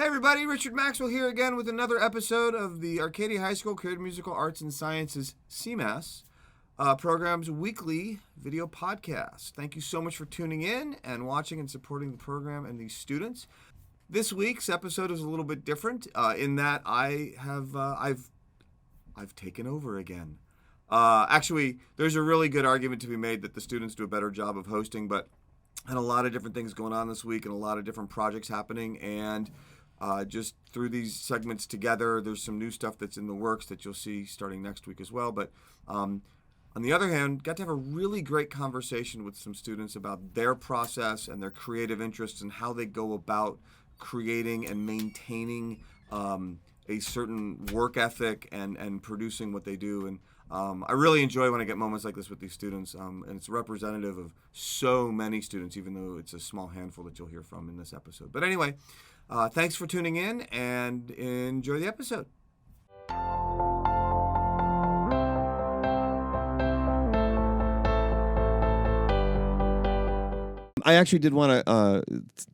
Hey everybody, Richard Maxwell here again with another episode of the Arcadia High School Creative Musical Arts and Sciences CMAS program's weekly video podcast. Thank you so much for tuning in and watching and supporting the program and these students. This week's episode is a little bit different in that I've taken over again. Actually, there's a really good argument to be made that the students do a better job of hosting, but and a lot of different things going on this week and a lot of different projects happening, and just through these segments together, there's some new stuff that's in the works that you'll see starting next week as well. But on the other hand, got to have a really great conversation with some students about their process and their creative interests and how they go about creating and maintaining a certain work ethic and producing what they do. And I really enjoy when I get moments like this with these students, and it's representative of so many students, even though it's a small handful that you'll hear from in this episode. But anyway, thanks for tuning in and enjoy the episode. I actually did want to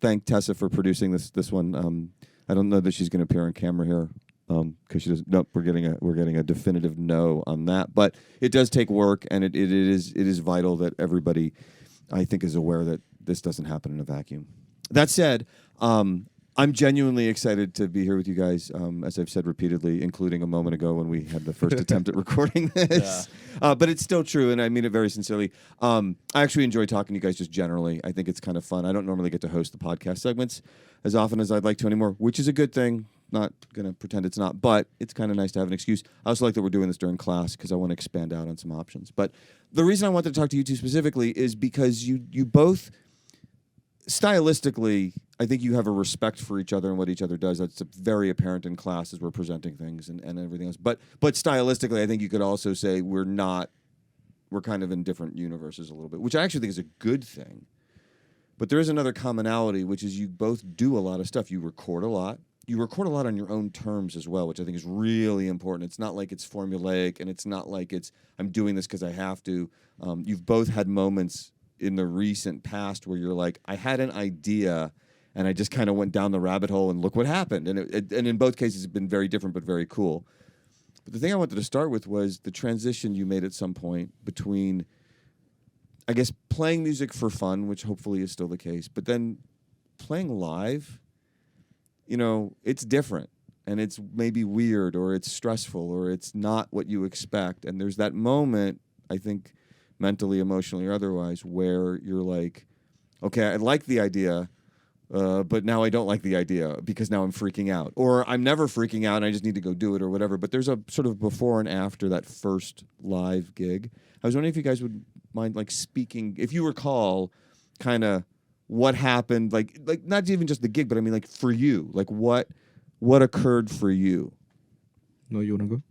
thank Tessa for producing this one. I don't know that she's going to appear on camera here. Because she doesn't. Nope, we're getting a definitive no on that. But it does take work, and it is vital that everybody, I think, is aware that this doesn't happen in a vacuum. That said, I'm genuinely excited to be here with you guys. As I've said repeatedly, including a moment ago when we had the first attempt at recording this. Yeah. But it's still true, and I mean it very sincerely. I actually enjoy talking to you guys just generally. I think it's kind of fun. I don't normally get to host the podcast segments as often as I'd like to anymore, which is a good thing. Not going to pretend it's not, but it's kind of nice to have an excuse. I also like that we're doing this during class because I want to expand out on some options. But the reason I wanted to talk to you two specifically is because you both, stylistically, I think you have a respect for each other and what each other does. That's very apparent in class as we're presenting things and everything else. But stylistically, I think you could also say we're kind of in different universes a little bit, which I actually think is a good thing. But there is another commonality, which is you both do a lot of stuff. You record a lot. You record a lot on your own terms as well, which I think is really important. It's not like it's formulaic, and it's not like it's, I'm doing this because I have to. You've both had moments in the recent past where you're like, I had an idea, and I just kind of went down the rabbit hole, and look what happened. And and in both cases, it's been very different but very cool. But the thing I wanted to start with was the transition you made at some point between, I guess, playing music for fun, which hopefully is still the case, but then playing live. You know, it's different, and it's maybe weird, or it's stressful, or it's not what you expect. And there's that moment, I think, mentally, emotionally, or otherwise, where you're like, okay, I like the idea, but now I don't like the idea because now I'm freaking out. Or I'm never freaking out, and I just need to go do it, or whatever. But there's a sort of before and after that first live gig. I was wondering if you guys would mind, like, speaking, if you recall, kind of, what happened, like not even just the gig, but I mean, like, for you, like what occurred for you? No, you wanna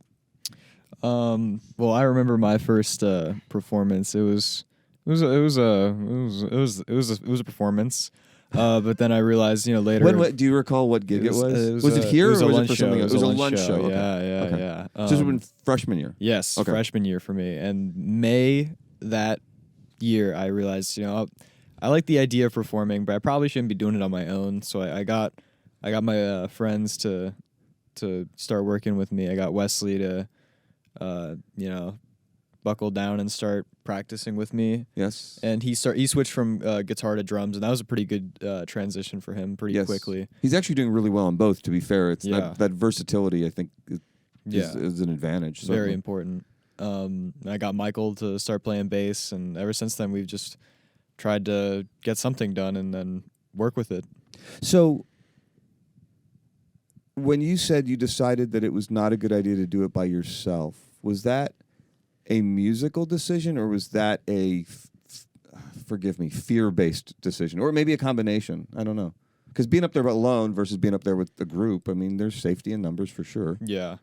go? Well, I remember my first performance. It was a performance. But then I realized, later. Do you recall what gig it was? Was it here, or was it for something else? It was a lunch show. Okay. Yeah. So this would have been freshman year. Yes, okay. Freshman year for me. And May that year, I realized, I like the idea of performing, but I probably shouldn't be doing it on my own. So I got my friends to start working with me. I got Wesley to, buckle down and start practicing with me. Yes. And he switched from guitar to drums, and that was a pretty good transition for him pretty quickly. He's actually doing really well on both, to be fair. It's that versatility, I think, is an advantage. Certainly. Very important. I got Michael to start playing bass, and ever since then we've just tried to get something done and then work with it. So when you said you decided that it was not a good idea to do it by yourself, was that a musical decision, or was that a, forgive me, fear-based decision? Or maybe a combination. I don't know. Because being up there alone versus being up there with the group, I mean, there's safety in numbers for sure. Yeah.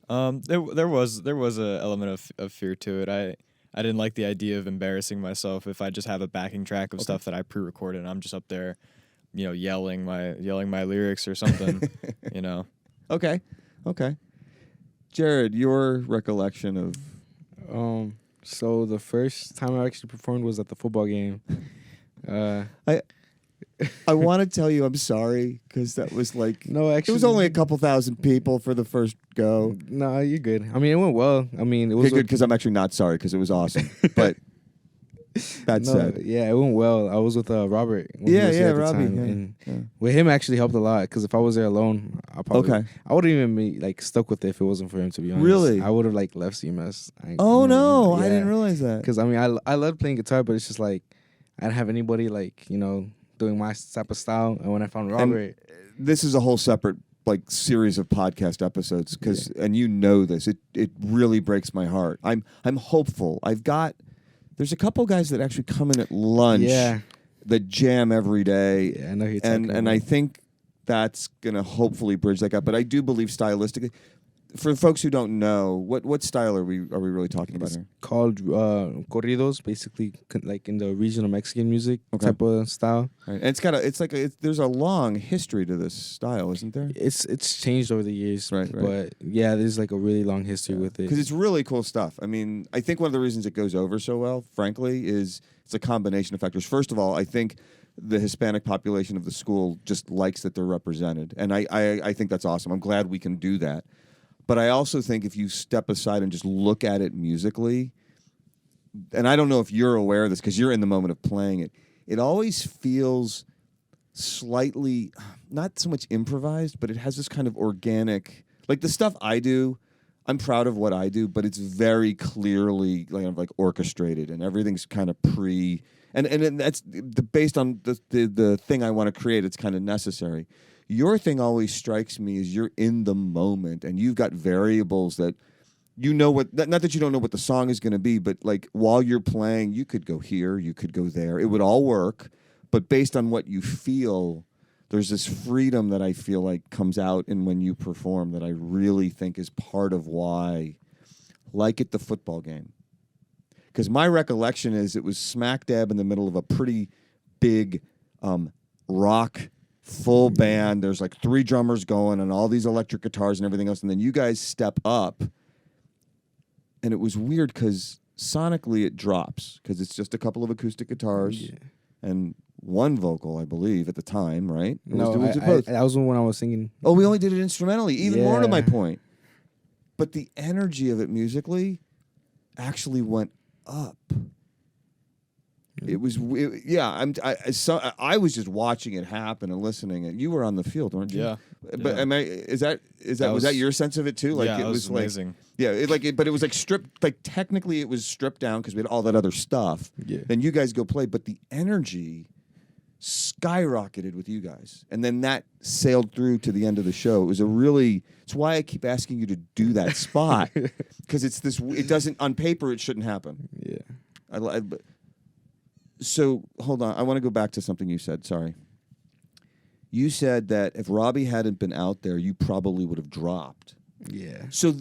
There was a element of fear to it. I didn't like the idea of embarrassing myself if I just have a backing track of stuff that I pre-recorded and I'm just up there, yelling my lyrics or something, Okay. Jared, your recollection of... So the first time I actually performed was at the football game. I want to tell you I'm sorry because that was like No, actually, it was only a couple thousand people for the first go. No, you're good. I mean, it went well. I mean, it Okay, was good because I'm actually not sorry because it was awesome. But that said, yeah, it went well. I was with Robert. When he was here at the Robbie, time, yeah, and yeah. with him actually helped a lot. Because if I was there alone, I wouldn't even be like stuck with it if it wasn't for him. To be honest, Really? I would have like left CMAS. Oh no, I didn't realize that. Because I mean, I love playing guitar, but it's just like I didn't have anybody like doing my type of style. And when I found Robert, this is a whole separate like series of podcast episodes because and you know this, it really breaks my heart. I'm hopeful. There's a couple guys that actually come in at lunch that jam every day. Yeah, I know who you're and talking about. I think that's gonna hopefully bridge that gap. But I do believe stylistically, for folks who don't know, what style are we really talking about It's here? called corridos, basically like in the regional Mexican music Okay. type of style. Right. And there's a long history to this style, isn't there? It's changed over the years, Right. but yeah, there's like a really long history with it. Because it's really cool stuff. I mean, I think one of the reasons it goes over so well, frankly, is it's a combination of factors. First of all, I think the Hispanic population of the school just likes that they're represented. And I think that's awesome. I'm glad we can do that. But I also think if you step aside and just look at it musically, and I don't know if you're aware of this because you're in the moment of playing it, it always feels slightly, not so much improvised, but it has this kind of organic, like the stuff I do, I'm proud of what I do, but it's very clearly like orchestrated and everything's kind of and that's based on the thing I want to create. It's kind of necessary. Your thing always strikes me as you're in the moment and you've got variables that not that you don't know what the song is going to be, but like while you're playing, you could go here, you could go there. It would all work, but based on what you feel, there's this freedom that I feel like comes out in when you perform that I really think is part of why, like at the football game. Because my recollection is it was smack dab in the middle of a pretty big rock full band. There's like 3 drummers going and all these electric guitars and everything else. And then you guys step up. And it was weird because sonically it drops because it's just a couple of acoustic guitars and one vocal, I believe, at the time, right? No, both? that was when I was singing. Oh, we only did it instrumentally, even more to my Yeah. point. But the energy of it musically actually went up. It was, I was just watching it happen and listening. And you were on the field, weren't you? Yeah. But Yeah. Was that your sense of it too? Like yeah, it was like, amazing. yeah, but it was like stripped. Like technically, it was stripped down because we had all that other stuff. Yeah. Then you guys go play, but the energy skyrocketed with you guys, and then that sailed through to the end of the show. It's why I keep asking you to do that spot because it's this. It doesn't on paper. It shouldn't happen. Yeah. So hold on. I want to go back to something you said. Sorry. You said that if Robbie hadn't been out there, you probably would have dropped. Yeah. So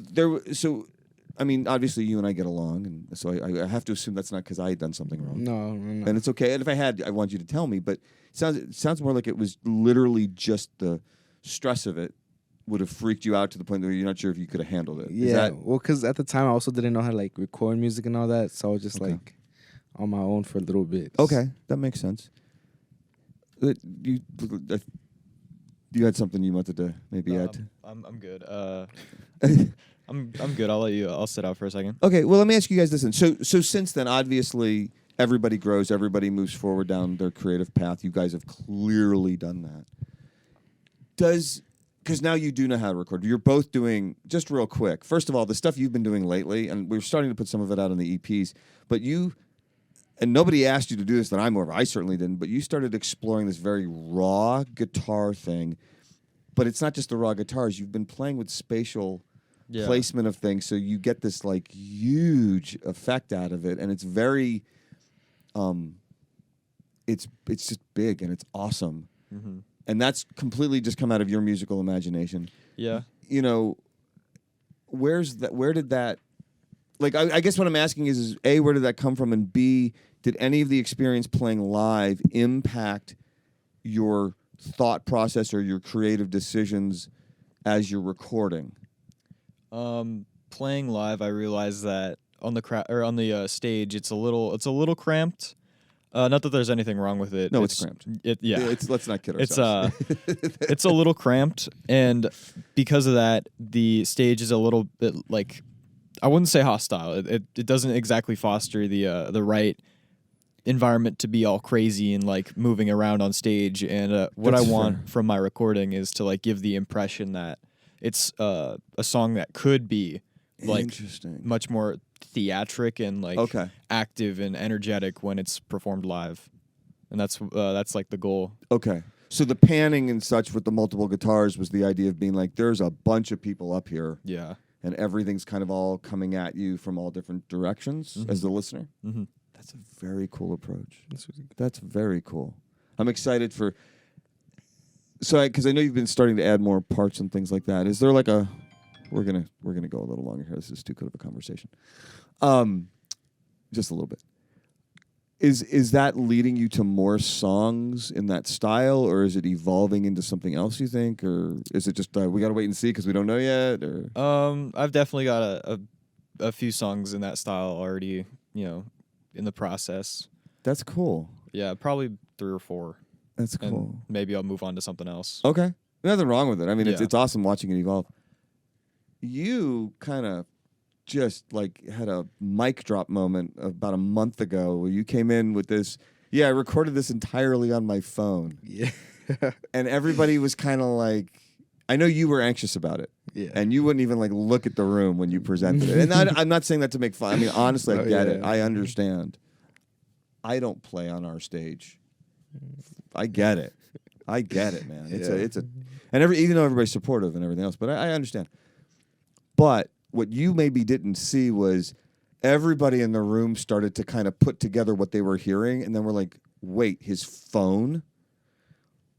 I mean, obviously you and I get along, and so I have to assume that's not because I had done something wrong. No. And it's okay. And if I had, I want you to tell me. But it sounds more like it was literally just the stress of it would have freaked you out to the point where you're not sure if you could have handled it. Yeah. Well, because at the time I also didn't know how to like record music and all that, so I was just like on my own for a little bit. Okay, that makes sense. You had something you wanted to maybe add? I'm good. I'm good. I'll sit out for a second. Okay, well, let me ask you guys this then. So since then, obviously, everybody grows, everybody moves forward down their creative path. You guys have clearly done that. Because now you do know how to record. You're both doing, just real quick, first of all, the stuff you've been doing lately, and we're starting to put some of it out on the EPs, but and nobody asked you to do this that I'm aware of. I certainly didn't, but you started exploring this very raw guitar thing. But it's not just the raw guitars. You've been playing with spatial placement of things, so you get this like huge effect out of it, and it's very, it's just big and it's awesome, and that's completely just come out of your musical imagination. Yeah. You know, where did that? Like, I guess what I'm asking is A, where did that come from, and B, did any of the experience playing live impact your thought process or your creative decisions as you're recording? Playing live, I realized that on the stage, it's a little cramped. Not that there's anything wrong with it. No, it's cramped. Let's not kid ourselves. It's a little cramped, and because of that, the stage is a little bit like, I wouldn't say hostile. It doesn't exactly foster the right environment to be all crazy and like moving around on stage. And what I want from my recording is to like give the impression that it's a song that could be like much more theatric and like active and energetic when it's performed live, and that's like the goal. Okay, so the panning and such with the multiple guitars was the idea of being like, there's a bunch of people up here, and everything's kind of all coming at you from all different directions as the listener. That's a very cool approach. That's very cool. I'm excited for. So, because I know you've been starting to add more parts and things like that. Is there like a? We're gonna go a little longer here. This is too good of a conversation. Just a little bit. Is that leading you to more songs in that style, or is it evolving into something else, you think, or is it just we gotta wait and see because we don't know yet? Or I've definitely got a few songs in that style already, in the process. That's cool. Yeah, probably 3 or 4. That's cool. And maybe I'll move on to something else. Okay, nothing wrong with it. I mean, it's awesome watching it evolve. You kind of just like had a mic drop moment about a month ago where you came in with this. Yeah, I recorded this entirely on my phone. Yeah. And everybody was kind of like, I know you were anxious about it. Yeah. And you wouldn't even like look at the room when you presented it. And I'm not saying that to make fun. I mean, honestly, I get it. I understand. I don't play on our stage. I get it. Man. It's a and even though everybody's supportive and everything else, but I understand. But what you maybe didn't see was everybody in the room started to kind of put together what they were hearing, and then we're like, wait, his phone?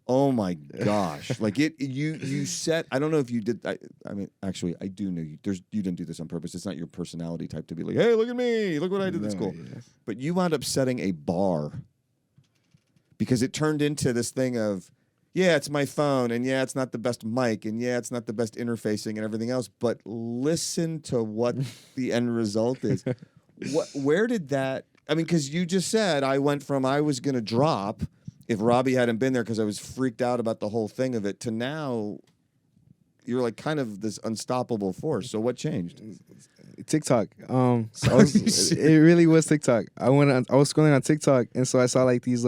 Oh my gosh. Like you set, I don't know if you did, I mean, actually, I do know you didn't do this on purpose. It's not your personality type to be like, hey, look at me, look what I did, that's cool. Yeah. But you wound up setting a bar because it turned into this thing of, yeah, it's my phone, and yeah, it's not the best mic, and yeah, it's not the best interfacing and everything else, but listen to what the end result is. Where did that, I mean, because you just said I was going to drop if Robbie hadn't been there because I was freaked out about the whole thing of it, to now you're like kind of this unstoppable force. So what changed? TikTok. So it really was TikTok. I was scrolling on TikTok, and so I saw like these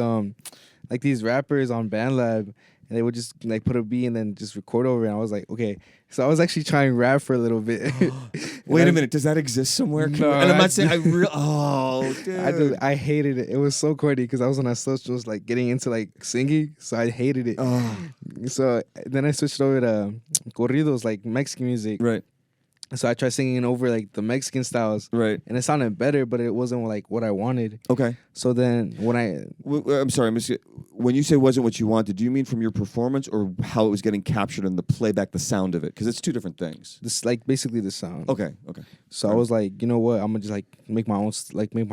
rappers on BandLab, and they would just like put a beat and then just record over it. And I was like, okay. So I was actually trying rap for a little bit. Wait a minute, does that exist somewhere? No, and I'm not saying dude. I hated it. It was so corny because I was on our socials like getting into like singing, so I hated it. So then I switched over to corridos, like Mexican music. Right. So I tried singing over like the Mexican styles, right? And it sounded better, but it wasn't like what I wanted. Okay. So then when I'm sorry, when you say wasn't what you wanted, do you mean from your performance or how it was getting captured in the playback, the sound of it? Because it's two different things. This like basically the sound. Okay. So I was like, you know what? I'm gonna just like make my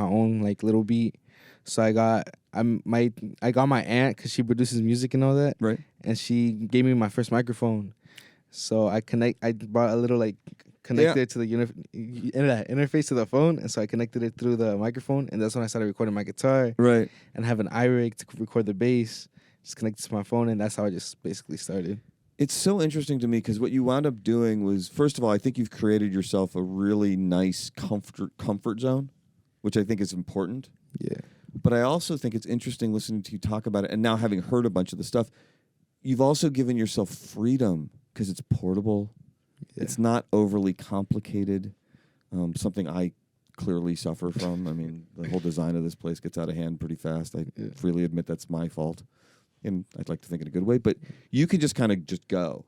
own like little beat. So I got my aunt because she produces music and all that, right? And she gave me my first microphone. So I brought a little like connected to the interface to the phone, and so I connected it through the microphone, and that's when I started recording my guitar. Right. And have an iRig to record the bass, just connected to my phone, and that's how I just basically started. It's so interesting to me because what you wound up doing was, first of all, I think you've created yourself a really nice comfort zone, which I think is important. Yeah. But I also think it's interesting listening to you talk about it, and now having heard a bunch of the stuff, you've also given yourself freedom because it's portable. Yeah. It's not overly complicated, something I clearly suffer from. I mean, the whole design of this place gets out of hand pretty fast. I freely admit that's my fault, and I'd like to think in a good way. But you can just kind of just go.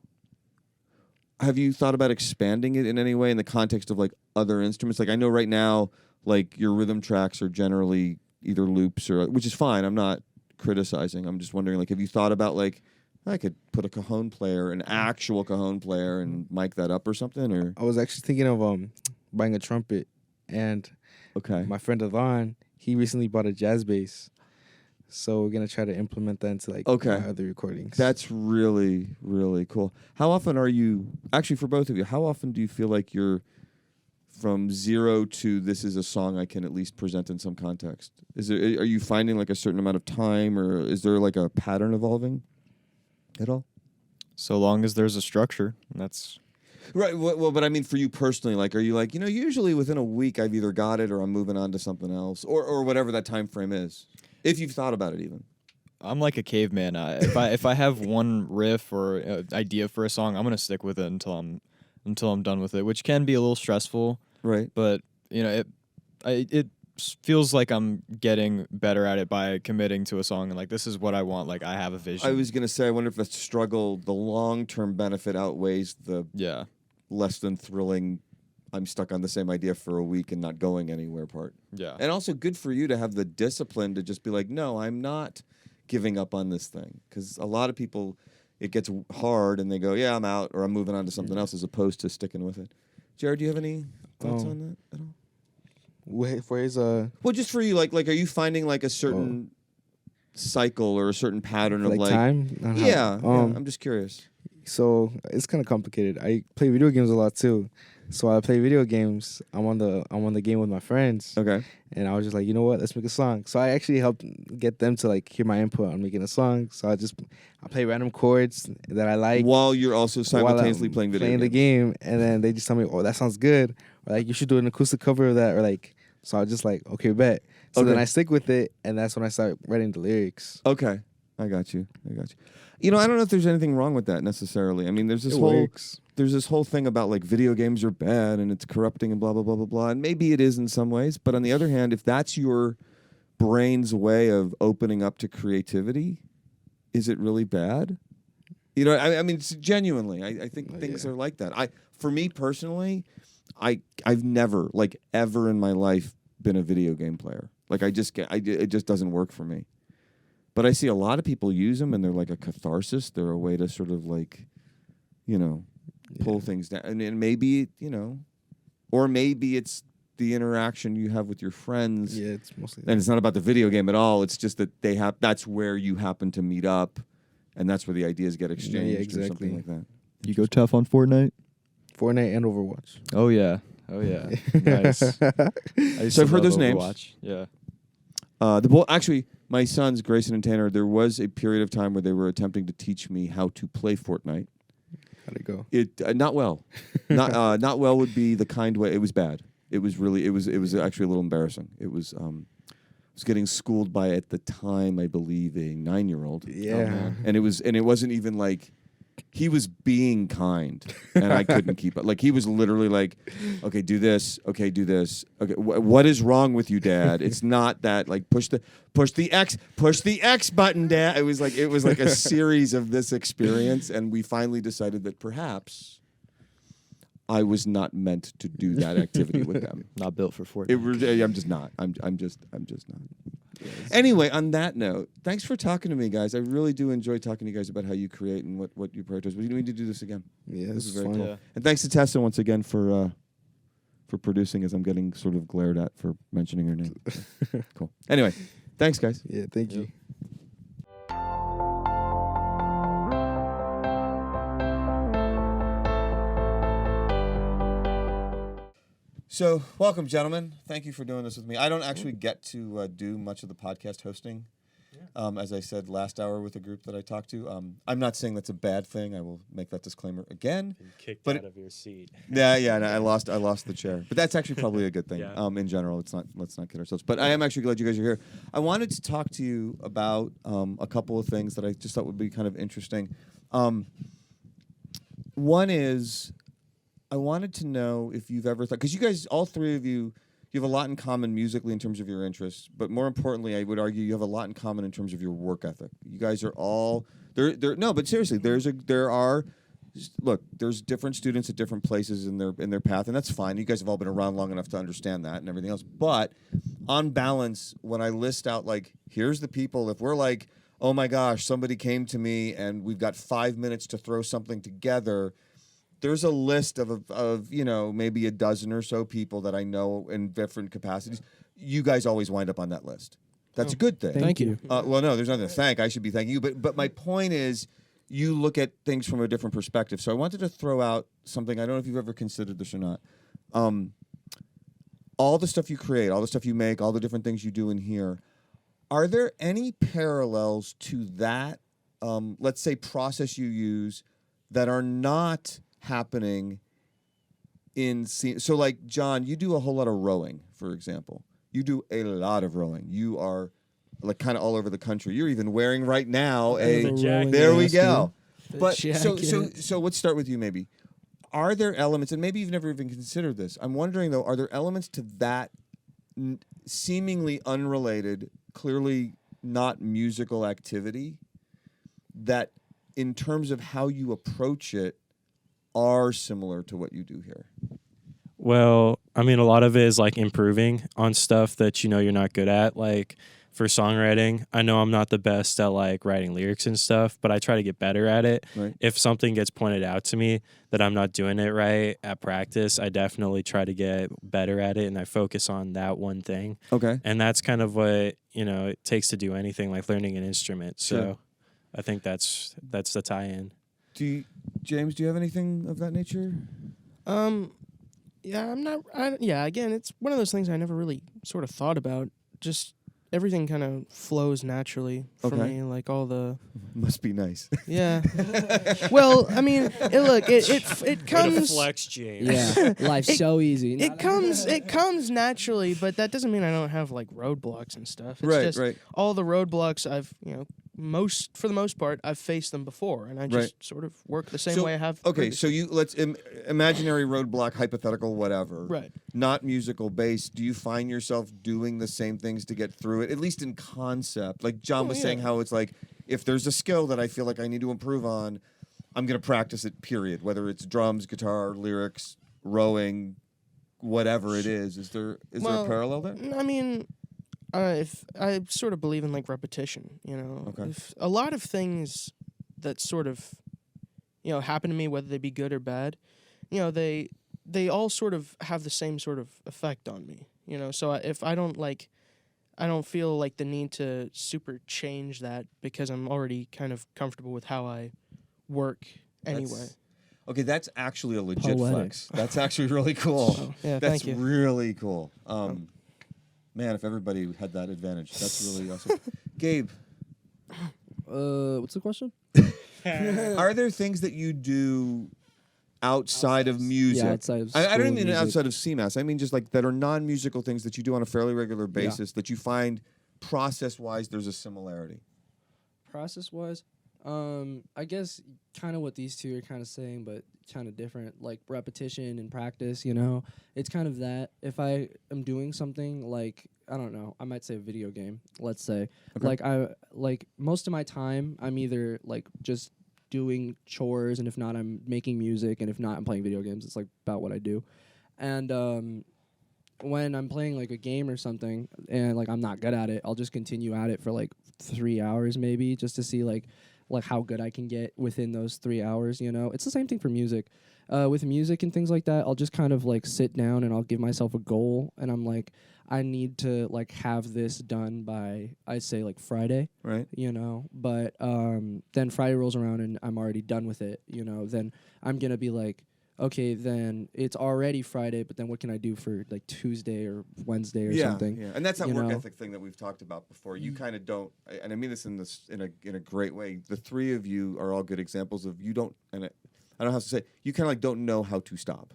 Have you thought about expanding it in any way in the context of like other instruments? Like I know right now, like your rhythm tracks are generally either loops or, which is fine. I'm not criticizing. I'm just wondering, like, have you thought about like, I could put a cajon player, an actual cajon player, and mic that up or something? Or I was actually thinking of buying a trumpet, and my friend Avon, he recently bought a jazz bass, so we're gonna try to implement that into like my other recordings. That's really, really cool. How often are you actually, for both of you? How often do you feel like you're from 0 to this is a song I can at least present in some context? Are you finding like a certain amount of time, or is there like a pattern evolving at all? So long as there's a structure, and that's Right. Well, but I mean, for you personally, like, are you like, usually within a week I've either got it or I'm moving on to something else, or whatever that time frame is, if you've thought about it even. I'm like a caveman. If I have one riff or idea for a song, I'm gonna stick with it until I'm done with it, which can be a little stressful. Right. But it feels like I'm getting better at it by committing to a song and like this is what I want. Like I have a vision. I was gonna say, I wonder if the struggle, the long-term benefit outweighs the less than thrilling, I'm stuck on the same idea for a week and not going anywhere part. Yeah. And also good for you to have the discipline to just be like, no, I'm not giving up on this thing. Because a lot of people, it gets hard and they go, yeah, I'm out, or I'm moving on to something else, as opposed to sticking with it. Jared, do you have any thoughts on that at all? Wait for his Well, just for you, like, are you finding like a certain cycle or a certain pattern of like time? Yeah, I'm just curious. So it's kind of complicated. I play video games a lot too. So I play video games. I'm on the game with my friends. Okay. And I was just like, you know what? Let's make a song. So I actually helped get them to like hear my input on making a song. So I play random chords that I like while you're also simultaneously playing the game. And then they just tell me, oh, that sounds good. Or like you should do an acoustic cover of that. Or like, so I just like, okay, bet. So then I stick with it, and that's when I start writing the lyrics. Okay. I got you. I don't know if there's anything wrong with that necessarily. I mean, there's this whole thing about like video games are bad and it's corrupting and blah blah blah blah blah. And maybe it is in some ways, but on the other hand, if that's your brain's way of opening up to creativity, is it really bad? I mean, genuinely, I think things are like that. For me personally, I've never like ever in my life been a video game player. Like it just doesn't work for me. But I see a lot of people use them, and they're like a catharsis. They're a way to sort of like, pull things down. And maybe, or maybe it's the interaction you have with your friends. Yeah, it's mostly. And it's not about the video game at all. It's just that that's where you happen to meet up, and that's where the ideas get exchanged or something like that. You go tough on Fortnite and Overwatch. Oh yeah. Nice. So I've heard those Overwatch. names. Yeah. Actually, my sons, Grayson and Tanner, there was a period of time where they were attempting to teach me how to play Fortnite. How'd it go? Not well. Not well would be the kind way. It was bad. It was actually a little embarrassing. It was I was getting schooled by, at the time, I believe, a 9-year-old. Yeah. And it wasn't even like, he was being kind, and I couldn't keep up. Like, he was literally like, okay, do this. Okay, do this. Okay, what is wrong with you, Dad? It's not that. Like, push the X button, Dad. It was like a series of this experience, and we finally decided that perhaps I was not meant to do that activity with them. Not built for Fortnite. I'm just not. I'm just not. Anyway, on that note, thanks for talking to me, guys. I really do enjoy talking to you guys about how you create and what you prioritize. We need to do this again. Yeah, this is very fun. cool. Yeah. And thanks to Tessa once again for producing, as I'm getting sort of glared at for mentioning her name. Cool. Anyway, thanks, guys. Yeah, thank you. So, welcome, gentlemen. Thank you for doing this with me. I don't actually get to do much of the podcast hosting, as I said last hour with a group that I talked to. I'm not saying that's a bad thing. I will make that disclaimer again. You're kicked out of your seat. Yeah. No, I lost the chair, but that's actually probably a good thing. In general, let's not kid ourselves. But I am actually glad you guys are here. I wanted to talk to you about a couple of things that I just thought would be kind of interesting. One is, I wanted to know if you've ever thought, because you guys, all three of you, you have a lot in common musically in terms of your interests, but more importantly, I would argue you have a lot in common in terms of your work ethic. You guys are all no, but seriously, there's different students at different places in their path, and that's fine. You guys have all been around long enough to understand that and everything else. But on balance, when I list out like, here's the people, if we're like, oh my gosh, somebody came to me and we've got 5 minutes to throw something together, there's a list of maybe a dozen or so people that I know in different capacities. You guys always wind up on that list. That's a good thing. Thank you. Well, no, there's nothing to thank. I should be thanking you. But my point is, you look at things from a different perspective. So I wanted to throw out something. I don't know if you've ever considered this or not. all the stuff you create, all the stuff you make, all the different things you do in here, are there any parallels to that, let's say, process you use that are not happening in so like John, you do a whole lot of rowing, for example. You do a lot of rowing. You are like kind of all over the country. You're even wearing right now there we go. But so let's start with you maybe. Are there elements, and maybe you've never even considered this. I'm wondering though, are there elements to that seemingly unrelated, clearly not musical activity that in terms of how you approach it are similar to what you do here? Well, I mean, a lot of it is like improving on stuff that you know you're not good at. Like for songwriting, I know I'm not the best at like writing lyrics and stuff, but I try to get better at it. Right. If something gets pointed out to me that I'm not doing it right at practice, I definitely try to get better at it, and I focus on that one thing. Okay. And that's kind of what, you know, it takes to do anything like learning an instrument. So Sure. I think that's the tie-in. James, do you have anything of that nature? Yeah, again, it's one of those things I never really sort of thought about. Just everything kind of flows naturally for Okay. me, like all the Must be nice. yeah. Well, I mean, it comes Flex, James. Yeah, life's so easy. it comes naturally, but that doesn't mean I don't have like roadblocks and stuff. It's just all the roadblocks I've, for the most part, I've faced them before, and I just sort of work the same way I have. Okay, previously. so let's imaginary roadblock, hypothetical, whatever. Right. Not musical based. Do you find yourself doing the same things to get through it, at least in concept? Like John was saying, how it's like if there's a skill that I feel like I need to improve on, I'm going to practice it. Period. Whether it's drums, guitar, lyrics, rowing, whatever it is. Is there a parallel there? I mean, if I sort of believe in like repetition, Okay. If a lot of things that sort of, happen to me, whether they be good or bad, they all sort of have the same sort of effect on me, So if I don't feel like the need to super change that because I'm already kind of comfortable with how I work anyway. That's actually a legit Poetic. flex. That's actually really cool. Oh, yeah, That's thank you. really cool. Man, if everybody had that advantage, that's really awesome. Gabe, What's the question? are there things that you do outside of music? Yeah, outside of I don't school mean music. outside of CMAS. I mean just like that are non-musical things that you do on a fairly regular basis that you find process-wise there's a similarity. Process-wise, I guess kind of what these two are kind of saying, but kind of different. Like repetition and practice, it's kind of that. If I am doing something like, I don't know, I might say a video game, let's say. Okay. Like most of my time, I'm either like just doing chores, and if not, I'm making music, and if not, I'm playing video games. It's like about what I do. And when I'm playing like a game or something and like I'm not good at it, I'll just continue at it for like 3 hours maybe, just to see like how good I can get within those 3 hours, It's the same thing for music. With music and things like that, I'll just kind of like sit down and I'll give myself a goal, and I'm like, I need to like have this done by, I'd say like Friday, Right. But then Friday rolls around and I'm already done with it, then I'm gonna be like, okay, then it's already Friday, but then what can I do for like Tuesday or Wednesday or something? Yeah, and that's that you work know? ethic thing that we've talked about before. You kind of don't, and I mean this in a great way. The three of you are all good examples of you don't, and I don't have to say, you kind of like don't know how to stop.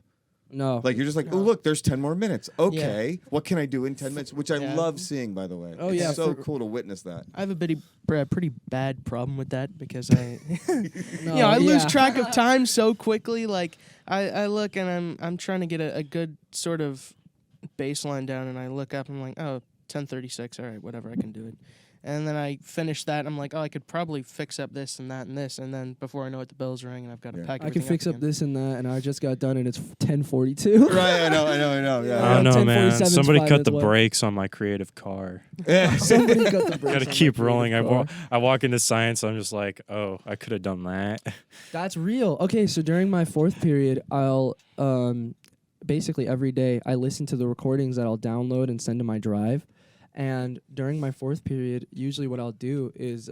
No. Like you're just like, oh look, there's 10 more minutes. Okay, what can I do in 10 minutes? Which I love seeing, by the way. Oh, it's yeah, so cool to witness that. I have a pretty bad problem with that because I, I lose track of time so quickly. Like I look and I'm trying to get a good sort of baseline down, and I look up and I'm like, 10:36. All right, whatever, I can do it. And then I finish that, and I'm like, I could probably fix up this and that and this, and then before I know it, the bell's ring, and I've got to pack. I can fix up again. this and that, and I just got done, and it's 10:42. Right, I know. Yeah. I don't know, man. 10:47 's Somebody 5 cut the minutes left. brakes on my creative car. Somebody got the brakes. Got to on keep my rolling. creative car. I walk into science. I'm just like, oh, I could have done that. That's real. Okay, so during my fourth period, I'll basically every day I listen to the recordings that I'll download and send to my drive. And during my fourth period, usually what I'll do is,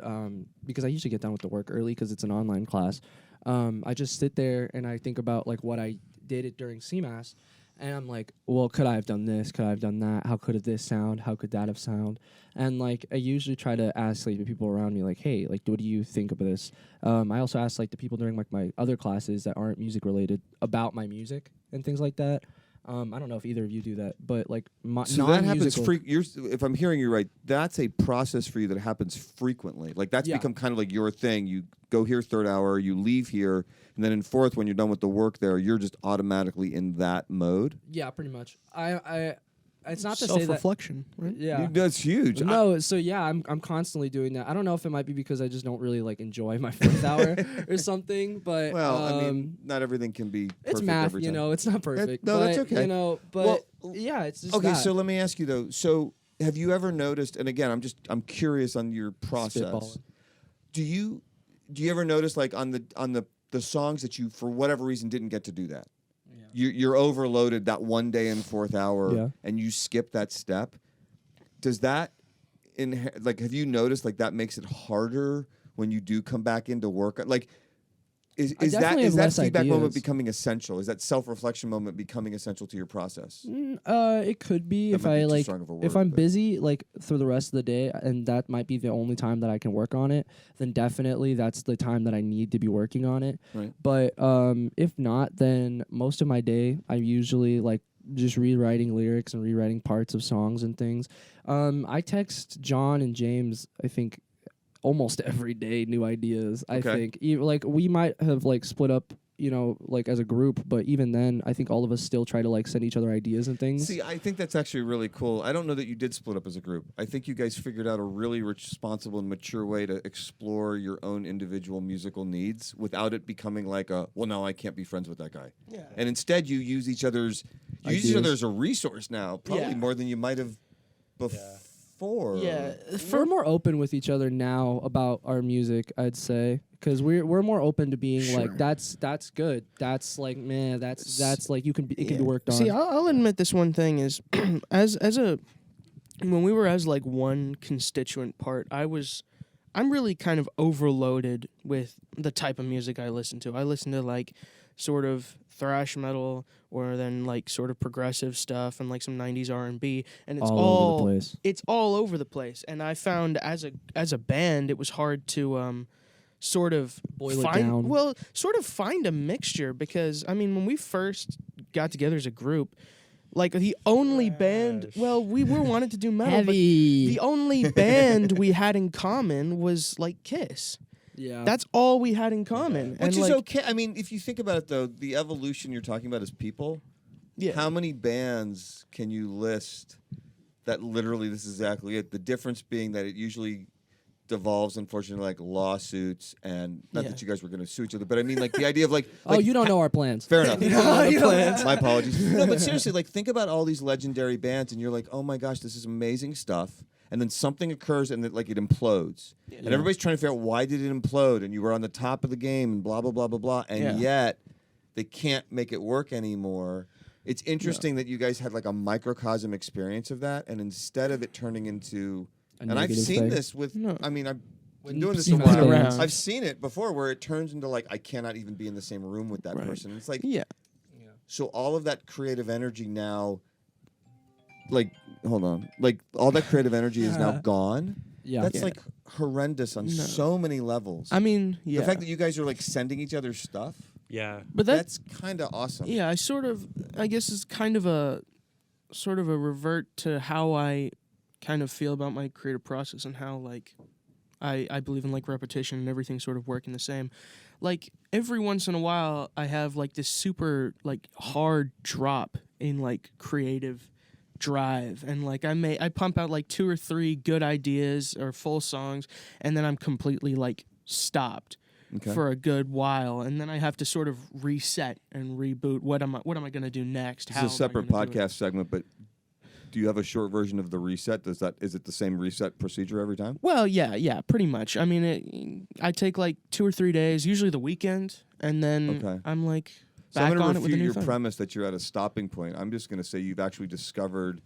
because I usually get done with the work early because it's an online class, I just sit there and I think about like what I did it during CMAS. And I'm like, well, could I have done this? Could I have done that? How could this sound? How could that have sound? And like, I usually try to ask like the people around me, like, hey, like, what do you think of this? I also ask like the people during like my other classes that aren't music related about my music and things like that. I don't know if either of you do that, but like, so that happens. If I'm hearing you right, that's a process for you that happens frequently. Like that's become kind of like your thing. You go here third hour, you leave here, and then in fourth, when you're done with the work there, you're just automatically in that mode. Yeah, pretty much. It's not to say that self-reflection, right? Yeah, That's huge. No, so yeah, I'm constantly doing that. I don't know if it might be because I just don't really like enjoy my fourth hour or something, but well, I mean, not everything can be perfect. It's math, every time. you know. It's not perfect. No, but, that's okay. You know, but yeah, it's just okay. that. So let me ask you though. So have you ever noticed? And again, I'm curious on your process. Spitballing. Do you ever notice like on the songs that you for whatever reason didn't get to do that? You're overloaded that one day in fourth hour, and you skip that step. Does that, have you noticed like that makes it harder when you do come back into work? Like, is that feedback moment becoming essential? Is that self-reflection moment becoming essential to your process? It could be if I'm busy like through the rest of the day, and that might be the only time that I can work on it. Then definitely that's the time that I need to be working on it. Right. But if not, then most of my day I usually like just rewriting lyrics and rewriting parts of songs and things. I text John and James, I think, almost every day new ideas. I think like we might have like split up, you know, like as a group, but even then I think all of us still try to like send each other ideas and things. See, I think that's actually really cool. I don't know that you did split up as a group. I think you guys figured out a really responsible and mature way to explore your own individual musical needs without it becoming like no, I can't be friends with that guy. Yeah. And instead you use each other's each other as a resource now, probably more than you might have before. Yeah, we're more open with each other now about our music, I'd say, because we're more open to being like that's good. That's like that's like it can be worked on. See, I'll admit this one thing is when we were as like one constituent part, I'm really kind of overloaded with the type of music I listen to. I listen to like sort of thrash metal or then like sort of progressive stuff and like some 90s R&B, and it's all over the place. It's all over the place. And I found as a band it was hard to sort of find a mixture, because I mean when we first got together as a group, like the only band, we were wanted to do metal, but the only band we had in common was like Kiss. Yeah, that's all we had in common, which is okay. I mean, if you think about it, though, the evolution you're talking about is people. Yeah. How many bands can you list that literally this is exactly it? The difference being that it usually devolves, unfortunately, like lawsuits, and not that you guys were going to sue each other, but I mean, like the idea of like you don't know our plans. Fair enough. You don't know the plans. My apologies. No, but seriously, like think about all these legendary bands, and you're like, oh my gosh, this is amazing stuff. And then something occurs and it implodes. Yeah. And everybody's trying to figure out why did it implode, and you were on the top of the game and blah, blah, blah, blah, blah. And yet they can't make it work anymore. It's interesting that you guys had like a microcosm experience of that, and instead of it turning into and I've seen this with I mean I've been doing this a while. I've seen it before where it turns into like I cannot even be in the same room with that person. It's like so all of that creative energy now, like hold on, like all that creative energy is now gone. Yeah, that's like horrendous on so many levels. I mean, the fact that you guys are like sending each other stuff. Yeah, but that's kind of awesome. Yeah, I guess it's kind of a sort of a revert to how I kind of feel about my creative process and how like I believe in like repetition and everything sort of working the same. Like every once in a while I have like this super like hard drop in like creative drive, and like I pump out like 2 or 3 good ideas or full songs, and then I'm completely like stopped for a good while, and then I have to sort of reset and reboot. What am I going to do next? It's a separate podcast segment, but do you have a short version of the reset? Is it the same reset procedure every time? Well, yeah, pretty much. I mean, I take like 2 or 3 days, usually the weekend, and then I'm like back I'm on to it with a new refute your thing. premise that you're at a stopping point. I'm just going to say you've actually discovered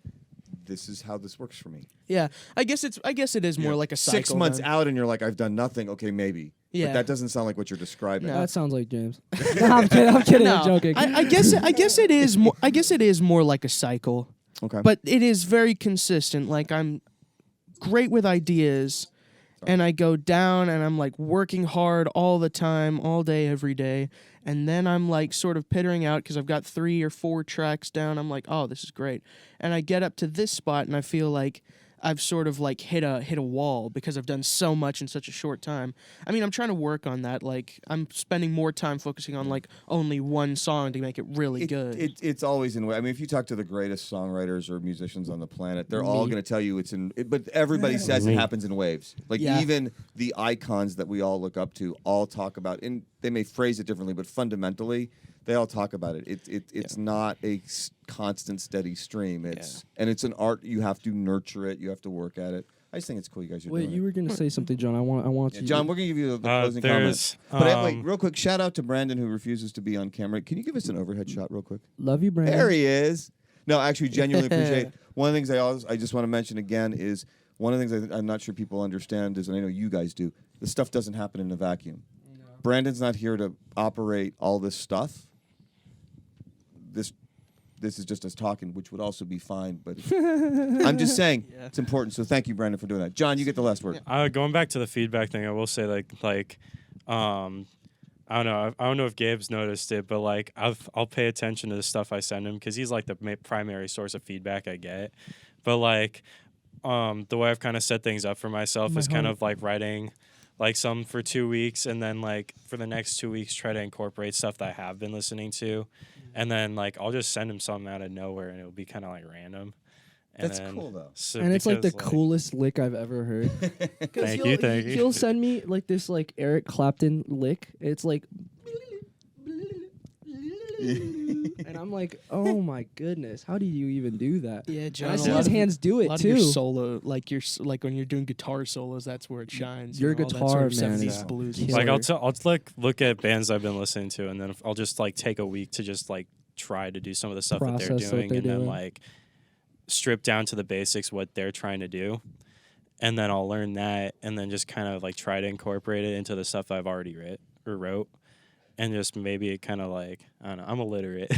this is how this works for me. Yeah, I guess it is more like a cycle. 6 months out, and you're like, I've done nothing. Okay, maybe. Yeah. But that doesn't sound like what you're describing. No. That sounds like James. No, I'm kidding. I'm kidding. No, I'm joking. I guess it is more. I guess it is more like a cycle, Okay. but it is very consistent. Like I'm great with ideas, and I go down and I'm like working hard all the time, all day, every day, and then I'm like sort of pittering out because I've got 3 or 4 tracks down. I'm like, oh, this is great, and I get up to this spot and I feel like I've sort of like hit a wall because I've done so much in such a short time. I mean, I'm trying to work on that. Like, I'm spending more time focusing on like only one song to make it really good. It's always in. I mean, if you talk to the greatest songwriters or musicians on the planet, they're all going to tell you it's in. But everybody says it happens in waves. Like even the icons that we all look up to all talk about, and they may phrase it differently, but fundamentally, they all talk about it. It's not a constant, steady stream. And it's an art. You have to nurture it. You have to work at it. I just think it's cool. You guys are doing you were gonna say something, John. I want you. John, we're gonna give you the closing comments. But wait, real quick, shout out to Brandon who refuses to be on camera. Can you give us an overhead shot, real quick? Love you, Brandon. There he is. No, actually, genuinely appreciate it. One of the things I just want to mention again is one of the things I'm not sure people understand is, and I know you guys do. This stuff doesn't happen in a vacuum. No. Brandon's not here to operate all this stuff. This is just us talking, which would also be fine. But I'm just saying it's important. So thank you, Brandon, for doing that. John, you get the last word. Going back to the feedback thing, I will say like I don't know if Gabe's noticed it, but like I'll pay attention to the stuff I send him because he's like the primary source of feedback I get. But like the way I've kind of set things up for myself is kind of like writing like some for 2 weeks, and then like for the next 2 weeks try to incorporate stuff that I have been listening to. And then, like, I'll just send him something out of nowhere, and it'll be kind of, like, random. And that's cool, though. So and it's, like, the coolest lick I've ever heard. Thank you. He'll send me, like, this, like, Eric Clapton lick. It's, like... and I'm like, oh, my goodness. How do you even do that? Yeah, John. And I see his hands do it, a lot too. Of your solo, like when you're doing guitar solos, that's where it shines. Your you know, guitar, sort of man, 70s blues. killer. Like, I'll like, look at bands I've been listening to, and then I'll just, like, take a week to just, like, try to do some of the stuff that they're doing, and then, like, strip down to the basics what they're trying to do. And then I'll learn that, and then just kind of, like, try to incorporate it into the stuff I've already wrote. And just maybe it kind of like, I don't know, I'm illiterate.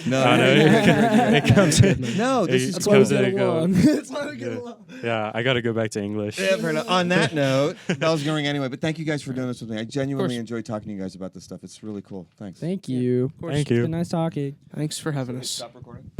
No, it comes in. No, this is That's why we cool. get along. That's why we get along. Yeah, I got to go back to English. Yeah, fair enough. On that note, bells going anyway. But thank you guys for doing this with me. I genuinely enjoy talking to you guys about this stuff. It's really cool. Thanks. Thank you. Thank you. It's been nice talking. Thanks for having us. Stop recording.